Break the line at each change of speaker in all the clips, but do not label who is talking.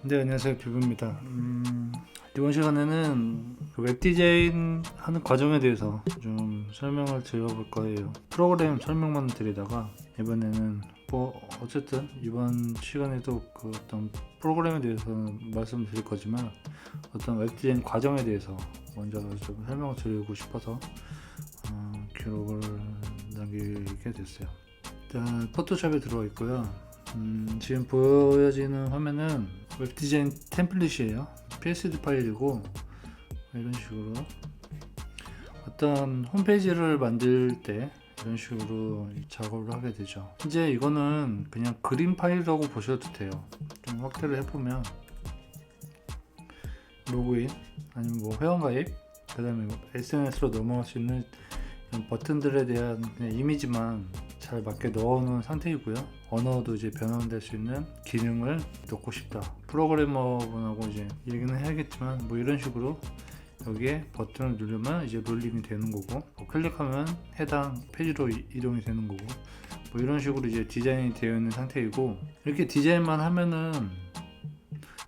네, 안녕하세요. 뷰브입니다. 이번 시간에는 그 웹 디자인 하는 과정에 대해서 좀 설명을 드려볼 거예요. 프로그램 설명만 드리다가 이번에는 어쨌든 이번 시간에도 그 어떤 프로그램에 대해서 말씀드릴 거지만 어떤 웹 디자인 과정에 대해서 먼저 좀 설명을 드리고 싶어서 기록을 남기게 됐어요. 일단 포토샵에 들어와 있고요. 지금 보여지는 화면은 웹 디자인 템플릿이에요. PSD 파일이고 이런 식으로 어떤 홈페이지를 만들 때 이런 식으로 작업을 하게 되죠. 이제 이거는 그냥 그림 파일이라고 보셔도 돼요. 좀 확대를 해보면 로그인 아니면 뭐 회원가입, 그 다음에 SNS로 넘어갈 수 있는 이런 버튼들에 대한 그냥 이미지만 잘 맞게 넣어놓은 상태이고요. 언어도 이제 변환될 수 있는 기능을 넣고 싶다. 프로그래머분하고 이제 얘기는 해야겠지만 뭐 이런 식으로 여기에 버튼을 누르면 이제 롤링이 되는 거고, 뭐 클릭하면 해당 페이지로 이동이 되는 거고, 뭐 이런 식으로 이제 디자인이 되어 있는 상태이고, 이렇게 디자인만 하면은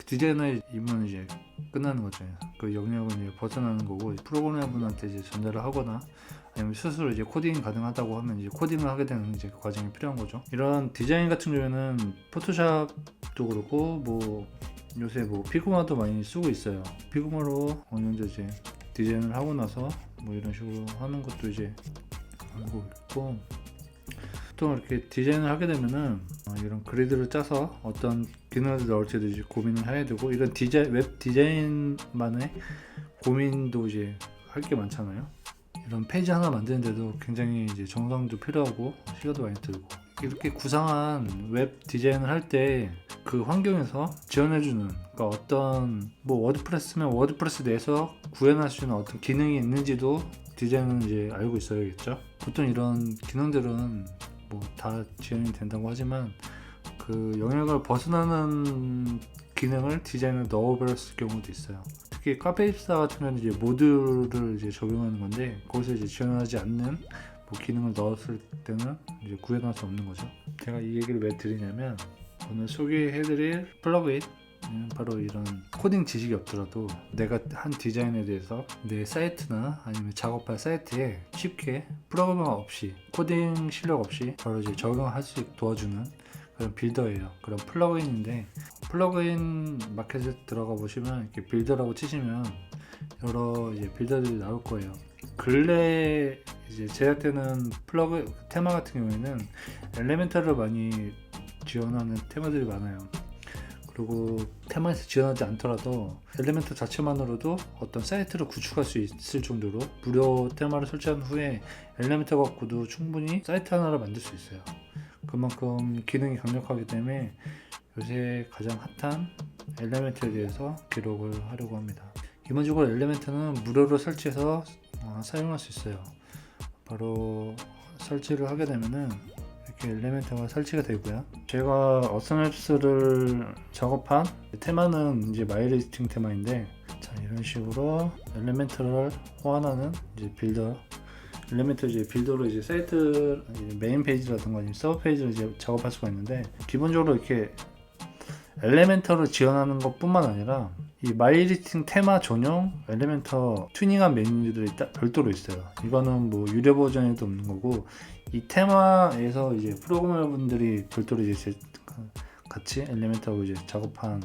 디자이너의 임무는 이제 끝나는 거죠. 그 영역은 이제 벗어나는 거고, 프로그래머분한테 이제 전달을 하거나 아니면 스스로 이제 코딩 가능하다고 하면 이제 코딩을 하게 되는 이제 그 과정이 필요한 거죠. 이런 디자인 같은 경우에는 포토샵도 그렇고 뭐 요새 뭐 피그마도 많이 쓰고 있어요. 피그마로 어느 정도 이제 디자인을 하고 나서 뭐 이런 식으로 하는 것도 이제 알고 있고, 보통 이렇게 디자인을 하게 되면은 이런 그리드를 짜서 어떤 기능을 넣을지도 이제 고민을 해야 되고, 이런 웹 디자인만의 고민도 이제 할 게 많잖아요. 이런 페이지 하나 만드는데도 굉장히 이제 정성도 필요하고 시간도 많이 들고, 이렇게 구상한 웹 디자인을 할 때 그 환경에서 지원해주는, 그러니까 어떤 뭐 워드프레스면 워드프레스 내에서 구현할 수 있는 어떤 기능이 있는지도 디자인은 이제 알고 있어야겠죠. 보통 이런 기능들은 뭐 다 지원이 된다고 하지만 그 영역을 벗어나는 기능을 디자인에 넣어버렸을 경우도 있어요. 특히 카페24 같은 경우는 이제 모듈을 이제 적용하는 건데, 거기서 이제 지원하지 않는 뭐 기능을 넣었을 때는 이제 구현할 수 없는 거죠. 제가 이 얘기를 왜 드리냐면, 오늘 소개해드릴 플러그인 바로 이런 코딩 지식이 없더라도 내가 한 디자인에 대해서 내 사이트나 아니면 작업할 사이트에 쉽게 프로그래머 없이, 코딩 실력 없이 바로 이제 적용할 수 있게 도와주는 그런 빌더예요. 그런 플러그인인데, 플러그인 마켓에 들어가 보시면 이렇게 빌더라고 치시면 여러 이제 빌더들이 나올 거예요. 근래 이제 제작되는 테마 같은 경우에는 엘레멘터를 많이 지원하는 테마들이 많아요. 그리고 테마에서 지원하지 않더라도 엘리멘터 자체만으로도 어떤 사이트를 구축할 수 있을 정도로 무료 테마를 설치한 후에 엘리멘터 갖고도 충분히 사이트 하나를 만들 수 있어요. 그만큼 기능이 강력하기 때문에 요새 가장 핫한 엘리멘터에 대해서 기록을 하려고 합니다. 기본적으로 엘리멘터는 무료로 설치해서 사용할 수 있어요. 바로 설치를 하게 되면은 이렇게 엘리멘터가 설치가 되고요. 제가 어스맵스를 작업한 테마는 이제 마이리스팅 테마인데, 자, 이런 식으로 엘리멘터를 호환하는 이제 빌더, 엘리멘터 이제 빌더로 이제 사이트 이제 메인 페이지라든가 아니면 서브 페이지를 이제 작업할 수가 있는데, 기본적으로 이렇게 엘리멘터를 지원하는 것뿐만 아니라 이 마이리스팅 테마 전용 엘리멘터 튜닝한 메뉴들이 별도로 있어요. 이거는 뭐 유료 버전에도 없는 거고, 이 테마에서 이제 프로그래머 분들이 별도로 이제 같이 엘리멘터하고 이제 작업한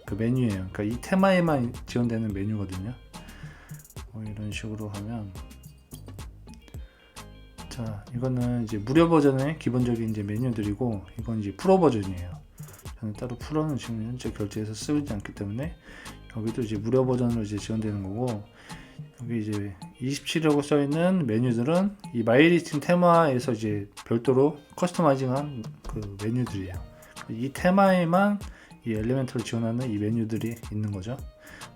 그 메뉴예요. 그러니까 이 테마에만 지원되는 메뉴거든요. 이런 식으로 하면, 자, 이거는 이제 무료 버전의 기본적인 이제 메뉴들이고, 이건 이제 프로 버전이에요. 저는 따로 프로는 지금 현재 결제해서 쓰지 않기 때문에 여기도 이제 무료 버전으로 이제 지원되는 거고, 여기 이제 27이라고 써 있는 메뉴들은 이 마이리스팅 테마에서 이제 별도로 커스터마이징한 그 메뉴들이에요. 이 테마에만 이 엘리멘터를 지원하는 이 메뉴들이 있는 거죠.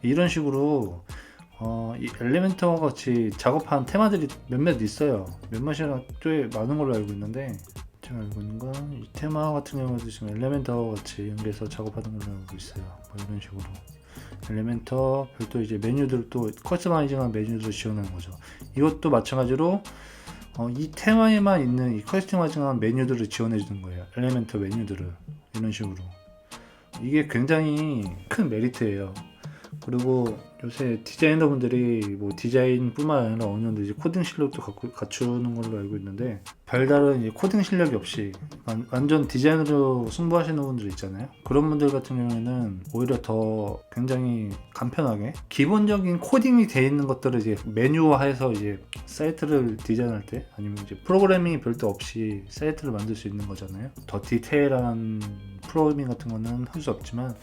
이런 식으로 이 엘리멘터 같이 작업한 테마들이 몇몇 있어요. 몇몇이나 꽤 많은 걸로 알고 있는데, 제가 알고 있는 건 이 테마 같은 경우도 지금 엘리멘터 같이 연계해서 작업하는 걸로 알고 있어요. 뭐 이런 식으로 엘리멘터 별도 이제 메뉴들, 또 커스터마이징한 메뉴를 지원하는 거죠. 이것도 마찬가지로 이 테마에만 있는 이 커스터마이징한 메뉴들을 지원해 주는 거예요. 엘리멘터 메뉴들을 이런 식으로 이게 굉장히 큰 메리트예요. 그리고 요새 디자이너분들이 뭐 디자인뿐만 아니라 어느 정도 이제 코딩 실력도 갖추는 걸로 알고 있는데, 별다른 이제 코딩 실력이 없이 완전 디자인으로 승부하시는 분들 있잖아요. 그런 분들 같은 경우에는 오히려 더 굉장히 간편하게 기본적인 코딩이 돼 있는 것들을 이제 메뉴화해서 이제 사이트를 디자인할 때, 아니면 이제 프로그래밍이 별도 없이 사이트를 만들 수 있는 거잖아요. 더 디테일한 프로그래밍 같은 거는 할 수 없지만,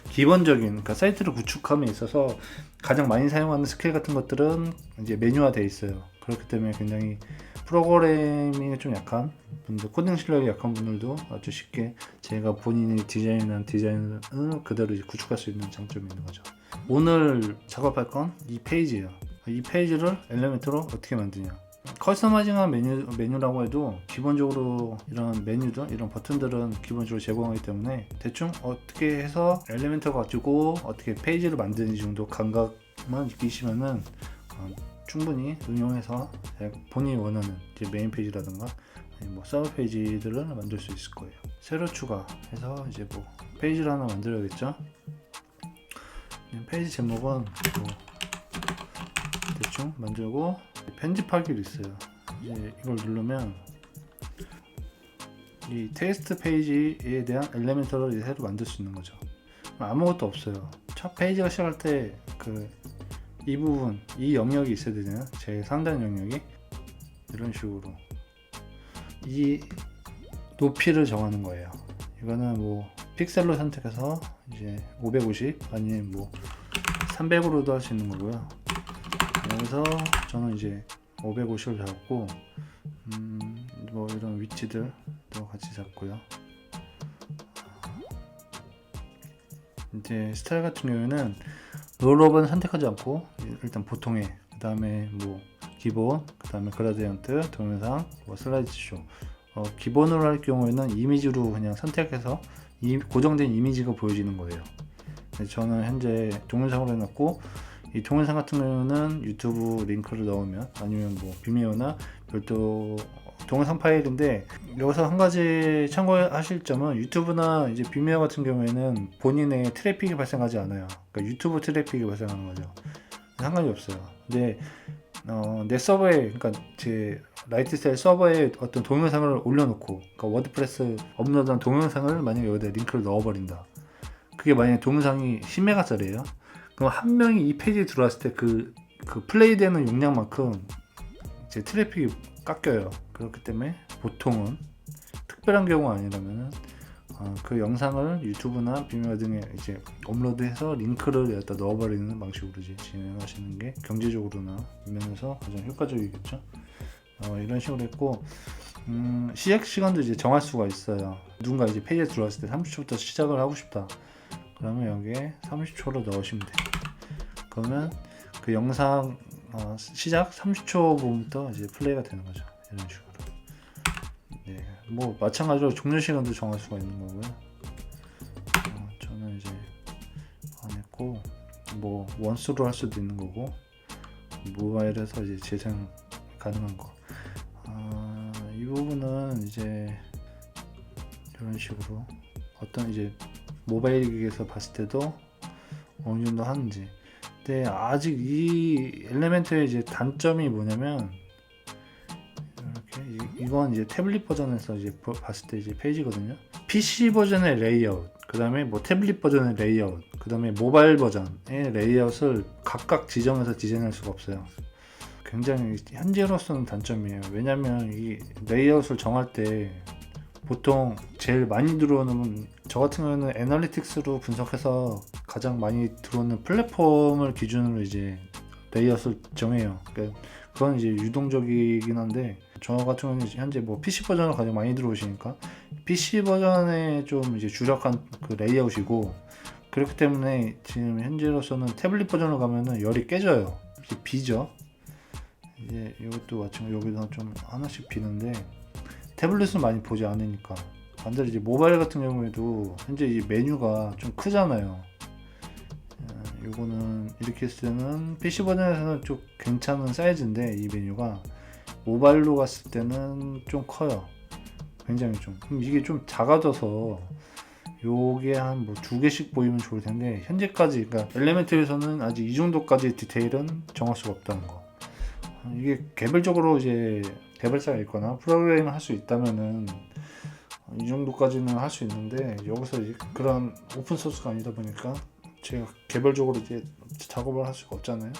기본적인, 그러니까 사이트를 구축함에 있어서 가장 많이 사용하는 스킬 같은 것들은 이제 메뉴화 되어 있어요. 그렇기 때문에 굉장히 프로그래밍에 좀 약한 분들, 코딩 실력이 약한 분들도 아주 쉽게 제가 본인이 디자인한 디자인을 그대로 이제 구축할 수 있는 장점이 있는 거죠. 오늘 작업할 건 이 페이지예요. 이 페이지를 엘리멘트로 어떻게 만드냐. 커스터마이징한 메뉴라고 해도 기본적으로 이런 메뉴들, 이런 버튼들은 기본적으로 제공하기 때문에 대충 어떻게 해서 엘리멘트를 가지고 어떻게 페이지를 만드는지 정도 감각만 익히시면은 충분히 응용해서 본인이 원하는 이제 메인 페이지라든가 뭐 서브 페이지들을 만들 수 있을 거예요. 새로 추가해서 이제 뭐 페이지를 하나 만들어야겠죠. 페이지 제목은 뭐 대충 만들고, 편집하기로 있어요. 이제 이걸 누르면 이 테스트 페이지에 대한 엘리멘터를 이제 새로 만들 수 있는 거죠. 아무것도 없어요. 첫 페이지가 시작할 때 이 부분, 이 영역이 있어야 되잖아요. 제 상단 영역이 이런 식으로 이 높이를 정하는 거예요. 이거는 뭐 픽셀로 선택해서 이제 550 아니면 뭐 300으로도 할 수 있는 거고요. 여기서 저는 이제 550을 잡고 뭐 이런 위치들도 같이 잡고요. 이제 스타일 같은 경우에는 롤업은 선택하지 않고 일단 보통의, 그 다음에 뭐 기본, 그 다음에 그라디언트, 동영상, 뭐 슬라이드 쇼. 기본으로 할 경우에는 이미지로 그냥 선택해서 고정된 이미지가 보여지는 거예요. 저는 현재 동영상으로 해놨고, 이 동영상 같은 경우는 유튜브 링크를 넣으면, 아니면 뭐 비메오나 별도 동영상 파일인데, 여기서 한 가지 참고하실 점은 유튜브나 이제 비메오 같은 경우에는 본인의 트래픽이 발생하지 않아요. 그러니까 유튜브 트래픽이 발생하는 거죠. 상관이 없어요. 근데 내 서버에, 그러니까 제 라이트스타일 서버에 어떤 동영상을 올려놓고, 그러니까 워드프레스 업로드한 동영상을 만약에 여기다 링크를 넣어버린다. 그게 만약에 동영상이 10메가짜리예요. 그럼 한 명이 이 페이지에 들어왔을 때 그 플레이되는 용량만큼 이제 트래픽이 깎여요. 그렇기 때문에 보통은, 특별한 경우가 아니라면 그 영상을 유튜브나 비메오 등에 이제 업로드해서 링크를 여기다 넣어버리는 방식으로 이제 진행하시는 게 경제적으로나 면에서 가장 효과적이겠죠. 이런 식으로 했고, 시작 시간도 이제 정할 수가 있어요. 누군가 이제 페이지에 들어왔을 때 30초부터 시작을 하고 싶다. 그러면 여기에 30초로 넣으시면 돼요. 그러면 그 영상 시작 30초 부분부터 이제 플레이가 되는 거죠. 이런 식으로. 네, 뭐 마찬가지로 종료 시간도 정할 수가 있는 거고요. 저는 이제 안 했고, 뭐 원수로 할 수도 있는 거고, 모바일에서 이제 재생 가능한 거. 이 부분은 이제 이런 식으로 어떤 이제 모바일 기기에서 봤을 때도 어느 정도 하는지. 근데 아직 이 엘리멘트의 이제 단점이 뭐냐면, 이렇게 이건 이제 태블릿 버전에서 이제 봤을 때 이제 페이지거든요. PC 버전의 레이아웃, 그 다음에 뭐 태블릿 버전의 레이아웃, 그 다음에 모바일 버전의 레이아웃을 각각 지정해서 디자인할 수가 없어요. 굉장히 현재로서는 단점이에요. 왜냐면 이 레이아웃을 정할 때 보통 제일 많이 들어오는, 저 같은 경우는 애널리틱스로 분석해서 가장 많이 들어오는 플랫폼을 기준으로 이제 레이아웃을 정해요. 그러니까 그건 이제 유동적이긴 한데, 저 같은 경우는 현재 뭐 PC 버전을 가장 많이 들어오시니까 PC 버전에 좀 이제 주력한 그 레이아웃이고, 그렇기 때문에 지금 현재로서는 태블릿 버전으로 가면은 열이 깨져요. 이게 비죠. 이제 이것도 마찬가지로 여기서 좀 하나씩 비는데, 태블릿을 많이 보지 않으니까. 반대로 이제 모바일 같은 경우에도 현재 이 메뉴가 좀 크잖아요. 요거는 이렇게 했을 때는 PC 버전에서는 좀 괜찮은 사이즈인데, 이 메뉴가 모바일로 갔을 때는 좀 커요. 굉장히 좀. 그럼 이게 좀 작아져서 요게 한 뭐 2개씩 보이면 좋을 텐데, 현재까지 그러니까 엘리멘틀에서는 아직 이 정도까지 디테일은 정할 수가 없다는 거. 이게 개별적으로 이제 개발자가 있거나 프로그램을 할 수 있다면은 이 정도까지는 할 수 있는데, 여기서 이제 그런 오픈 소스가 아니다 보니까 제가 개별적으로 이제 작업을 할 수가 없잖아요.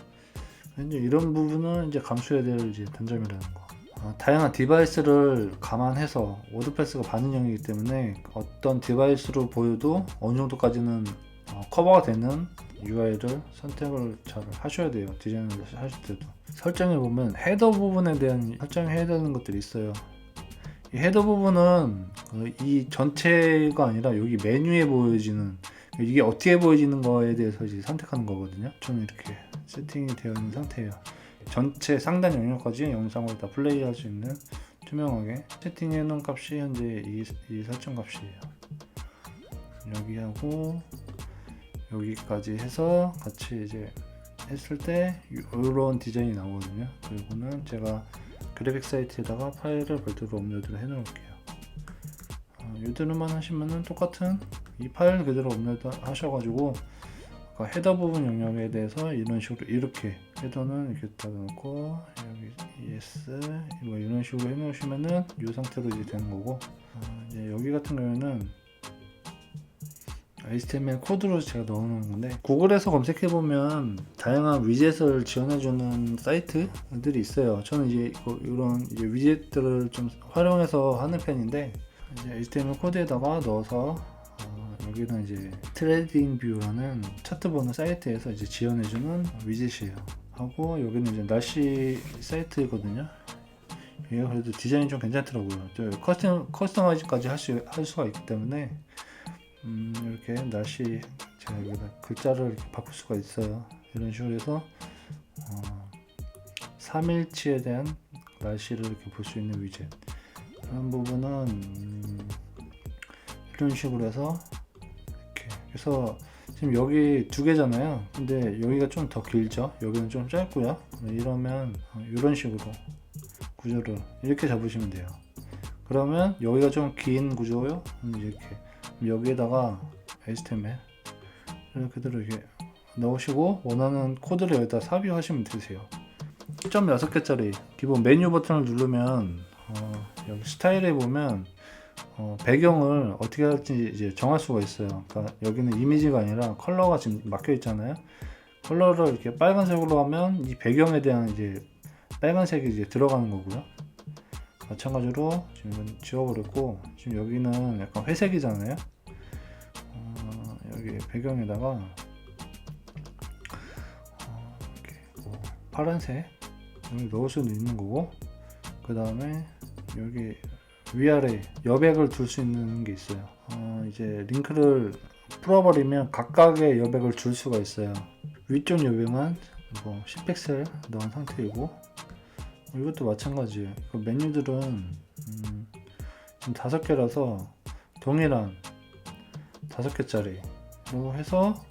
이제 이런 부분은 이제 감수해야 될 이제 단점이라는 거. 다양한 디바이스를 감안해서 워드패스가 반응형이기 때문에 어떤 디바이스로 보여도 어느 정도까지는 커버가 되는 UI를 선택을 잘 하셔야 돼요. 디자인을 하실 때도. 설정해 보면 헤더 부분에 대한 설정해야 되는 것들이 있어요. 이 헤더 부분은 이 전체가 아니라 여기 메뉴에 보여지는, 이게 어떻게 보여지는 거에 대해서 이제 선택하는 거거든요. 저는 이렇게 세팅이 되어 있는 상태예요. 전체 상단 영역까지 영상을 다 플레이할 수 있는 투명하게 세팅해 놓은 값이 현재 이 설정 값이에요. 여기하고 여기까지 해서 같이 이제 했을 때 이런 디자인이 나오거든요. 그리고는 제가 그래픽 사이트에다가 파일을 별도로 업로드를 해 놓을게요. 이대로만 하시면은 똑같은 이 파일 그대로 업로드 하셔가지고 헤더 부분 영역에 대해서 이런 식으로, 이렇게 헤더는 이렇게 닫아놓고 여기 ES 뭐 이런 식으로 해 놓으시면은 이 상태로 이제 되는 거고, 이제 여기 같은 경우에는 HTML 코드로 제가 넣어놓은 건데, 구글에서 검색해보면 다양한 위젯을 지원해주는 사이트들이 있어요. 저는 이제 이런 이제 위젯들을 좀 활용해서 하는 편인데, 이제 HTML 코드에다가 넣어서 여기는 이제 트레이딩 뷰라는 차트 보는 사이트에서 이제 지원해주는 위젯이에요. 하고 여기는 이제 날씨 사이트거든요. 얘가 그래도 디자인이 좀 괜찮더라고요. 커스터마이즈까지 할 수가 있기 때문에 이렇게 날씨, 제가 여기다 글자를 이렇게 바꿀 수가 있어요. 이런 식으로 해서 3일치에 대한 날씨를 이렇게 볼 수 있는 위젯, 그런 부분은 이런 식으로 해서 이렇게 해서, 지금 여기 2개잖아요. 근데 여기가 좀 더 길죠. 여기는 좀 짧고요. 이러면 이런 식으로 구조를 이렇게 잡으시면 돼요. 그러면 여기가 좀 긴 구조요. 이렇게 여기에다가 HTML 그대로 이렇게 넣으시고 원하는 코드를 여기다 삽입하시면 되세요. 1.6개짜리 기본 메뉴 버튼을 누르면 여기 스타일에 보면 배경을 어떻게 할지 이제 정할 수가 있어요. 그러니까 여기는 이미지가 아니라 컬러가 지금 막혀 있잖아요. 컬러를 이렇게 빨간색으로 하면 이 배경에 대한 이제 빨간색이 이제 들어가는 거고요. 마찬가지로 지금 이건 지워버렸고, 지금 여기는 약간 회색이잖아요. 여기 배경에다가 이렇게 뭐 파란색 여기 넣을 수도 있는 거고, 그 다음에 여기 위아래 여백을 둘 수 있는 게 있어요. 이제 링크를 풀어버리면 각각의 여백을 줄 수가 있어요. 위쪽 여백만 뭐 10픽셀 넣은 상태이고, 이것도 마찬가지예요. 그 메뉴들은 지금 5개라서 동일한 5개짜리로 해서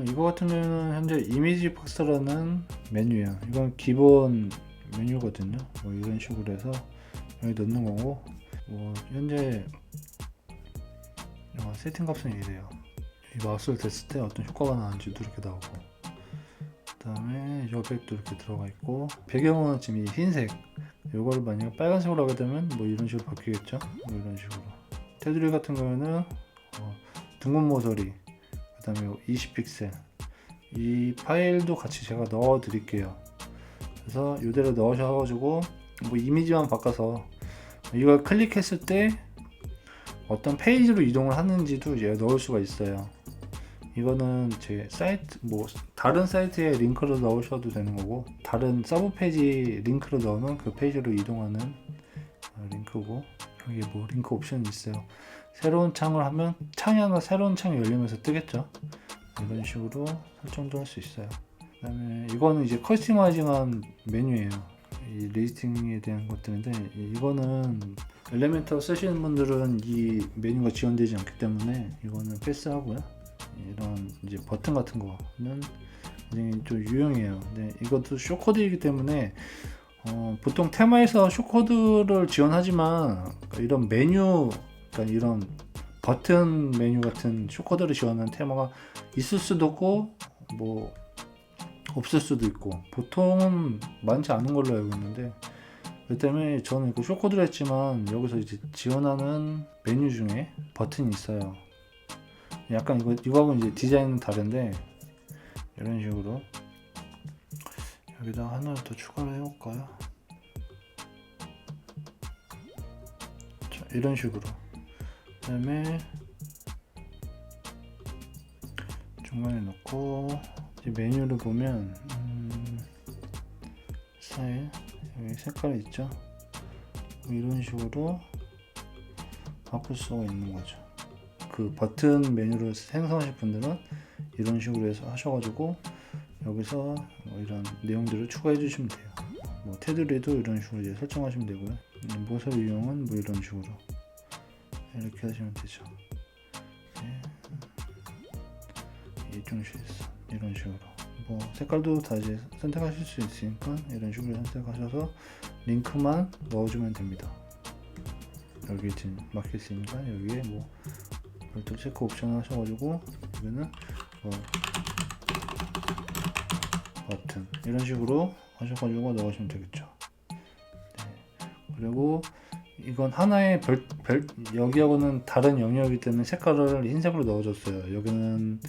이거 같은 경우는 현재 이미지 박스라는 메뉴예요. 이건 기본 메뉴거든요. 뭐 이런 식으로 해서 여기 넣는 거고, 뭐 현재 세팅 값은 이래요. 이 마우스를 댔을 때 어떤 효과가 나는지도 이렇게 나오고, 그 다음에 여백도 이렇게 들어가 있고, 배경은 지금 이 흰색, 이걸 만약에 빨간색으로 하게 되면 뭐 이런 식으로 바뀌겠죠. 뭐 이런 식으로. 테두리 같은 경우에는 둥근 모서리, 그 다음에 20픽셀, 이 파일도 같이 제가 넣어 드릴게요. 그래서 이대로 넣으셔가지고 뭐 이미지만 바꿔서 이걸 클릭했을 때 어떤 페이지로 이동을 하는지도 이제 넣을 수가 있어요. 이거는 제 사이트, 뭐 다른 사이트에 링크를 넣으셔도 되는 거고, 다른 서브 페이지 링크를 넣으면 그 페이지로 이동하는 링크고, 여기 뭐 링크 옵션이 있어요. 새로운 창을 하면 창이 하나 새로운 창이 열리면서 뜨겠죠. 이런 식으로 설정도 할 수 있어요. 그 다음에 이거는 이제 커스터마이징한 메뉴예요. 이 리스팅에 대한 것들인데, 이거는 엘리멘터 쓰시는 분들은 이 메뉴가 지원되지 않기 때문에 이거는 패스하고요. 이런 이제 버튼 같은 거는 굉장히 좀 유용해요. 근데 이것도 쇼코드이기 때문에 보통 테마에서 쇼코드를 지원하지만 이런 메뉴, 그러니까 이런 버튼 메뉴 같은 쇼코드를 지원하는 테마가 있을 수도 있고 뭐 없을 수도 있고 보통은 많지 않은 걸로 알고 있는데, 그 때문에 저는 그 쇼코드를 했지만 여기서 이제 지원하는 메뉴 중에 버튼이 있어요. 약간 이거하고 이제 디자인은 다른데 이런 식으로 여기다 하나를 더 추가를 해볼까요? 자, 이런 식으로. 그 다음에 중간에 놓고 이제 메뉴를 보면 스타일 여기 색깔이 있죠. 이런 식으로 바꿀 수가 있는 거죠. 그 버튼 메뉴를 생성하실 분들은 이런 식으로 해서 하셔가지고 여기서 뭐 이런 내용들을 추가해 주시면 돼요. 뭐 테두리도 이런 식으로 이제 설정하시면 되고요. 모서 유형은 뭐 이런 식으로 이렇게 하시면 되죠. 네. 이중실선 이런 식으로 뭐 색깔도 다 이제 선택하실 수 있으니까 이런 식으로 선택하셔서 링크만 넣어주면 됩니다. 여기 지금 막혀 있으니까 여기에 뭐 별도 체크 옵션 하셔가지고 여기는 뭐 버튼 이런 식으로 하셔가지고 넣으시면 되겠죠. 네. 그리고 이건 하나의 여기하고는 다른 영역이기 때문에 색깔을 흰색으로 넣어줬어요. 여기는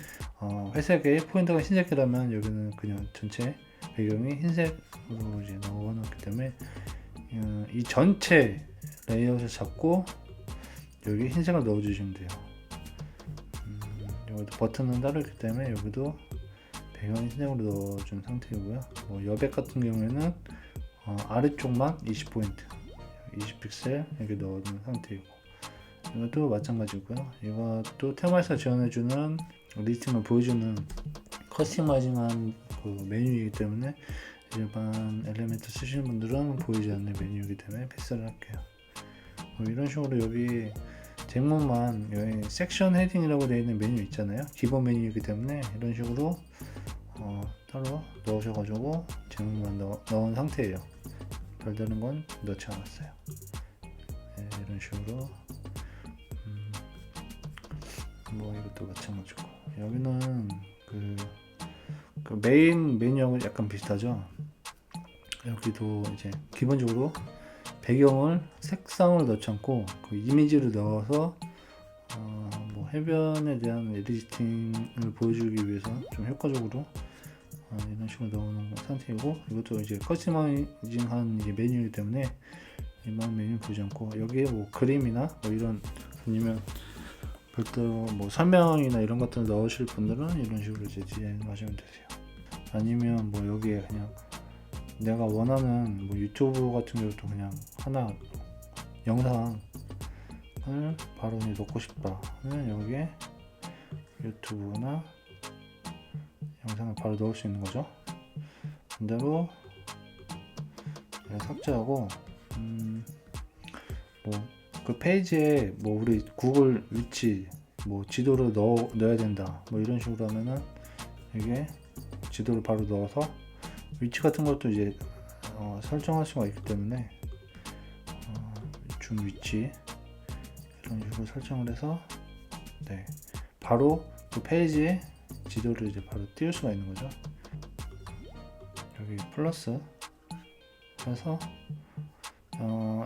회색에 포인트가 흰색이라면 여기는 그냥 전체 배경이 흰색으로 이제 넣어놨기 때문에 이 전체 레이아웃을 잡고 여기 흰색을 넣어주시면 돼요. 여기도 버튼은 다르기 때문에 여기도 배경을 흰색으로 넣어준 상태이고요. 뭐 여백 같은 경우에는 아래쪽만 20포인트 20픽셀 이렇게 넣어준 상태이고, 이것도 마찬가지고요. 이것도 테마에서 지원해주는 리스팅을 보여주는 커스터마이징한 그 메뉴이기 때문에 일반 엘리멘트 쓰시는 분들은 보이지 않는 메뉴이기 때문에 패스를 할게요. 이런 식으로 여기 제목만 여기 섹션 헤딩이라고 되어 있는 메뉴 있잖아요. 기본 메뉴이기 때문에 이런 식으로 따로 넣으셔가지고 제목만 넣은 상태예요. 별다른 건 넣지 않았어요. 네, 이런 식으로 뭐 이것도 마찬가지고, 여기는 그 메인 메뉴하고 약간 비슷하죠. 여기도 이제 기본적으로 배경을 색상을 넣지 않고 그 이미지를 넣어서 뭐 해변에 대한 에디팅을 보여주기 위해서 좀 효과적으로 이런 식으로 넣어놓은 상태이고, 이것도 이제 커스터마이징한 이제 메뉴이기 때문에 일반 메뉴 보지 않고 여기에 뭐 그림이나 뭐 이런 아니면 별도로 뭐 설명이나 이런 것들을 넣으실 분들은 이런 식으로 이제 디자인하시면 되세요. 아니면 뭐 여기에 그냥 내가 원하는 뭐 유튜브 같은 경우도 그냥 하나 영상을 바로 넣고 싶다 하면 여기에 유튜브나 영상을 바로 넣을 수 있는 거죠. 반대로 삭제하고 뭐 그 페이지에 뭐 우리 구글 위치 뭐 지도를 넣어야 된다 뭐 이런 식으로 하면은 이게 지도를 바로 넣어서 위치 같은 것도 이제 설정할 수가 있기 때문에 줌 위치 이런 식으로 설정을 해서 네 바로 그 페이지에 지도를 이제 바로 띄울 수가 있는 거죠. 여기 플러스 해서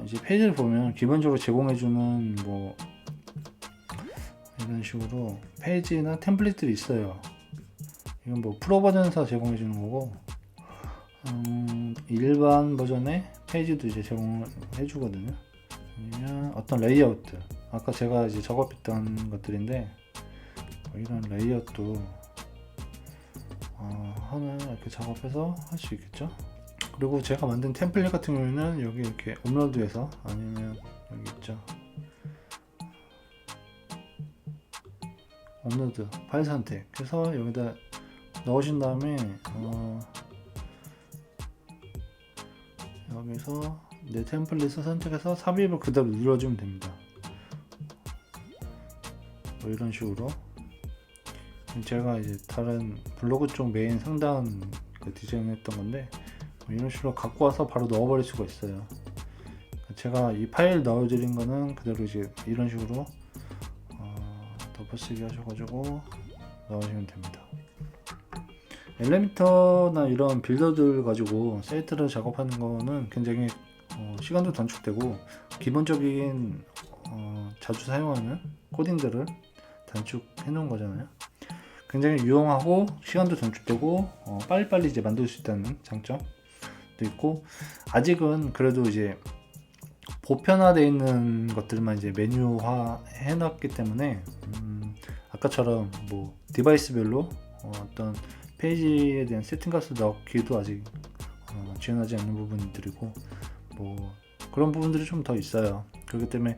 이제 페이지를 보면 기본적으로 제공해주는 뭐 이런 식으로 페이지나 템플릿들이 있어요. 이건 뭐 프로 버전에서 제공해주는 거고, 일반 버전의 페이지도 이제 제공을 해주거든요. 아니면 어떤 레이아웃, 아까 제가 이제 작업했던 것들인데 이런 레이아웃도 하나 이렇게 작업해서 할 수 있겠죠. 그리고 제가 만든 템플릿 같은 경우에는 여기 이렇게 업로드해서 아니면 여기 있죠. 업로드 파일 선택 해서 여기다 넣으신 다음에 여기서 내 템플릿을 선택해서 삽입을 그대로 눌러주면 됩니다. 뭐 이런 식으로 제가 이제 다른 블로그 쪽 메인 상단 그 디자인했던 건데 뭐 이런 식으로 갖고 와서 바로 넣어버릴 수가 있어요. 제가 이 파일 넣어드린 거는 그대로 이제 이런 식으로 덮어쓰기 하셔가지고 넣으시면 됩니다. 엘리미터나 이런 빌더들 가지고 사이트를 작업하는 거는 굉장히 시간도 단축되고 기본적인 자주 사용하는 코딩들을 단축해 놓은 거잖아요. 굉장히 유용하고 시간도 단축되고 빨리빨리 이제 만들 수 있다는 장점도 있고, 아직은 그래도 이제 보편화되어 있는 것들만 이제 메뉴화 해놨기 때문에 아까처럼 뭐 디바이스별로 어떤 페이지에 대한 세팅 값을 넣기도 아직 지원하지 않는 부분들이고, 뭐 그런 부분들이 좀 더 있어요. 그렇기 때문에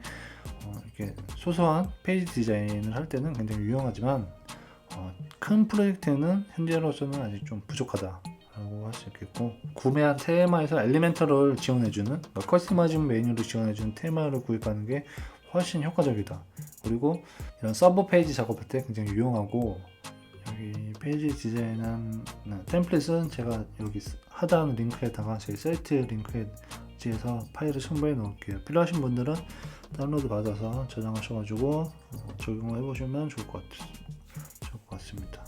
이렇게 소소한 페이지 디자인을 할 때는 굉장히 유용하지만 큰 프로젝트에는 현재로서는 아직 좀 부족하다 라고 할 수 있겠고, 구매한 테마에서 엘리멘터를 지원해주는, 그러니까 커스터마이징 메뉴를 지원해주는 테마를 구입하는 게 훨씬 효과적이다. 그리고 이런 서버 페이지 작업할 때 굉장히 유용하고, 여기 페이지 디자인한 템플릿은 제가 여기 하단 링크에다가 제 사이트 링크에서 파일을 첨부해 놓을게요. 필요하신 분들은 다운로드 받아서 저장하셔가지고 적용을 해보시면 좋을 것 같습니다.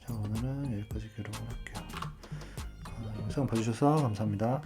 자, 오늘은 여기까지 기록을 할게요. 영상 봐주셔서 감사합니다.